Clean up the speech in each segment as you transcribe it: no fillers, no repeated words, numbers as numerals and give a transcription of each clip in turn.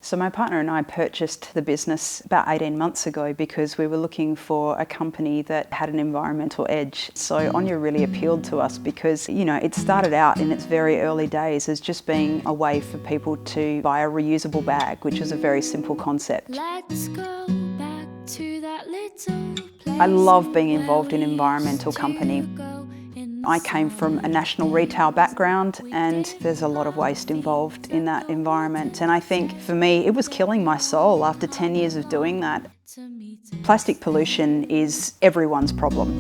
So my partner and I purchased the business about 18 months ago because we were looking for a company that had an environmental edge. So Onya really appealed to us because, it started out in its very early days as just being a way for people to buy a reusable bag, which is a very simple concept. Let's go back to that little place. I love being involved in environmental company. I came from a national retail background and there's a lot of waste involved in that environment. And I think for me, it was killing my soul after 10 years of doing that. Plastic pollution is everyone's problem.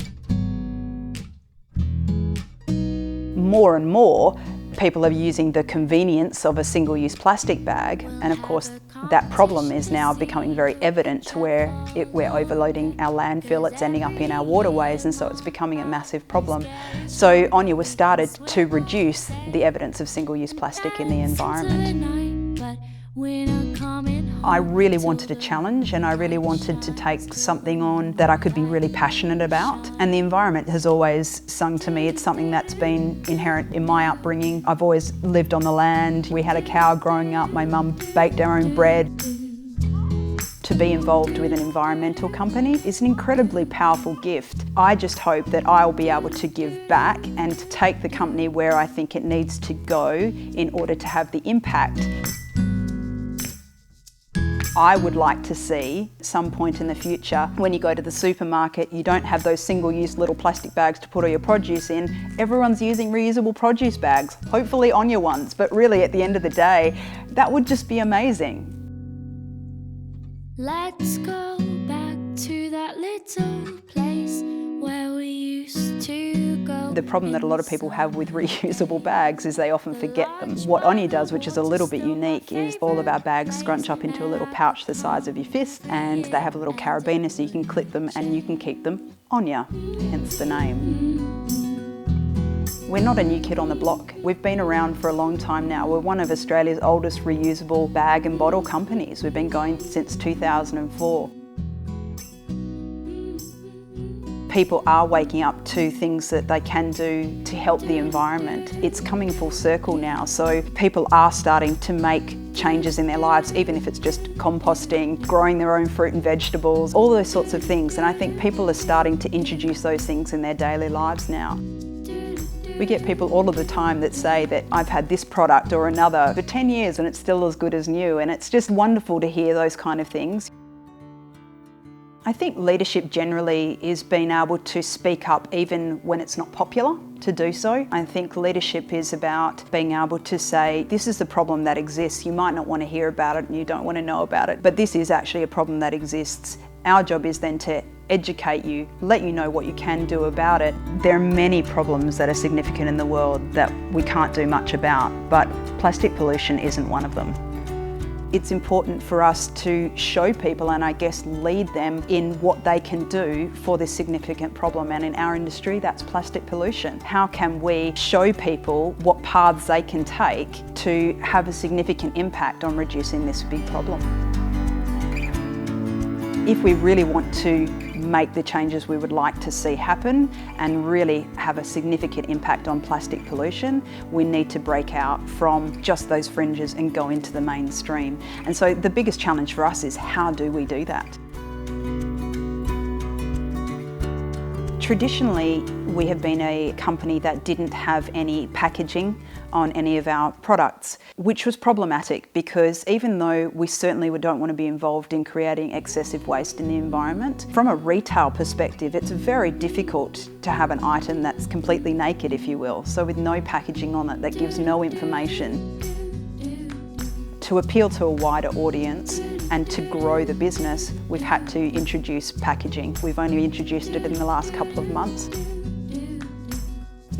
More and more, people are using the convenience of a single-use plastic bag, and of course that problem is now becoming very evident to where we're overloading our landfill, it's ending up in our waterways, and so it's becoming a massive problem. So Onya was started to reduce the evidence of single-use plastic in the environment. I really wanted a challenge and I really wanted to take something on that I could be really passionate about. And the environment has always sung to me. It's something that's been inherent in my upbringing. I've always lived on the land. We had a cow growing up. My mum baked our own bread. To be involved with an environmental company is an incredibly powerful gift. I just hope that I'll be able to give back and to take the company where I think it needs to go in order to have the impact. I would like to see some point in the future when you go to the supermarket, you don't have those single-use little plastic bags to put all your produce in. Everyone's using reusable produce bags, hopefully Onya ones, but really at the end of the day, that would just be amazing. Let's go back to that little place where we used to go. The problem that a lot of people have with reusable bags is they often forget them. What Onya does, which is a little bit unique, is all of our bags scrunch up into a little pouch the size of your fist, and they have a little carabiner so you can clip them and you can keep them Onya, hence the name. We're not a new kid on the block. We've been around for a long time now. We're one of Australia's oldest reusable bag and bottle companies. We've been going since 2004. People are waking up to things that they can do to help the environment. It's coming full circle now, so people are starting to make changes in their lives, even if it's just composting, growing their own fruit and vegetables, all those sorts of things. And I think people are starting to introduce those things in their daily lives now. We get people all of the time that say that I've had this product or another for 10 years and it's still as good as new, and it's just wonderful to hear those kind of things. I think leadership generally is being able to speak up even when it's not popular to do so. I think leadership is about being able to say, this is the problem that exists. You might not want to hear about it and you don't want to know about it, but this is actually a problem that exists. Our job is then to educate you, let you know what you can do about it. There are many problems that are significant in the world that we can't do much about, but plastic pollution isn't one of them. It's important for us to show people and I guess lead them in what they can do for this significant problem, and in our industry that's plastic pollution. How can we show people what paths they can take to have a significant impact on reducing this big problem? If we really want to make the changes we would like to see happen and really have a significant impact on plastic pollution, we need to break out from just those fringes and go into the mainstream. And so the biggest challenge for us is, how do we do that? Traditionally, we have been a company that didn't have any packaging on any of our products, which was problematic because even though we certainly don't want to be involved in creating excessive waste in the environment, from a retail perspective, it's very difficult to have an item that's completely naked, if you will, so with no packaging on it, that gives no information. To appeal to a wider audience and to grow the business, we've had to introduce packaging. We've only introduced it in the last couple of months.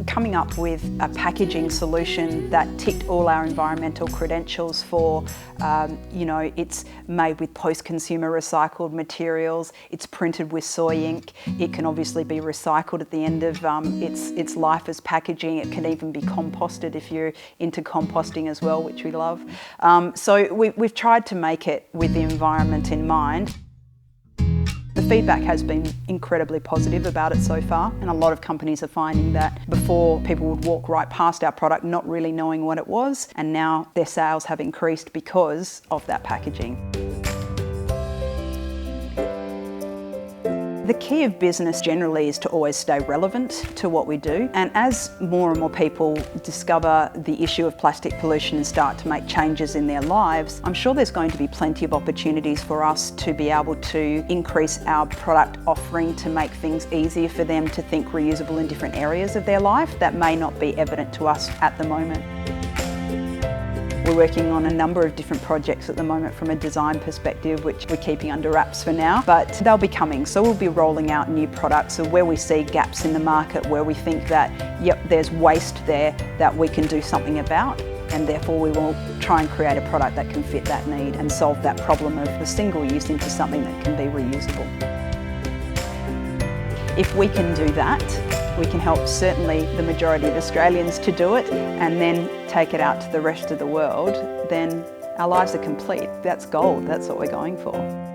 Coming up with a packaging solution that ticked all our environmental credentials for, it's made with post-consumer recycled materials, it's printed with soy ink, it can obviously be recycled at the end of its life as packaging, it can even be composted if you're into composting as well, which we love. So we've tried to make it with the environment in mind. The feedback has been incredibly positive about it so far, and a lot of companies are finding that before people would walk right past our product not really knowing what it was, and now their sales have increased because of that packaging. The key of business generally is to always stay relevant to what we do, and as more and more people discover the issue of plastic pollution and start to make changes in their lives, I'm sure there's going to be plenty of opportunities for us to be able to increase our product offering to make things easier for them to think reusable in different areas of their life that may not be evident to us at the moment. We're working on a number of different projects at the moment from a design perspective, which we're keeping under wraps for now, but they'll be coming. So we'll be rolling out new products. So where we see gaps in the market, where we think that, yep, there's waste there that we can do something about, and therefore we will try and create a product that can fit that need and solve that problem of the single use into something that can be reusable. If we can do that, we can help certainly the majority of Australians to do it and then take it out to the rest of the world, then our lives are complete. That's gold, that's what we're going for.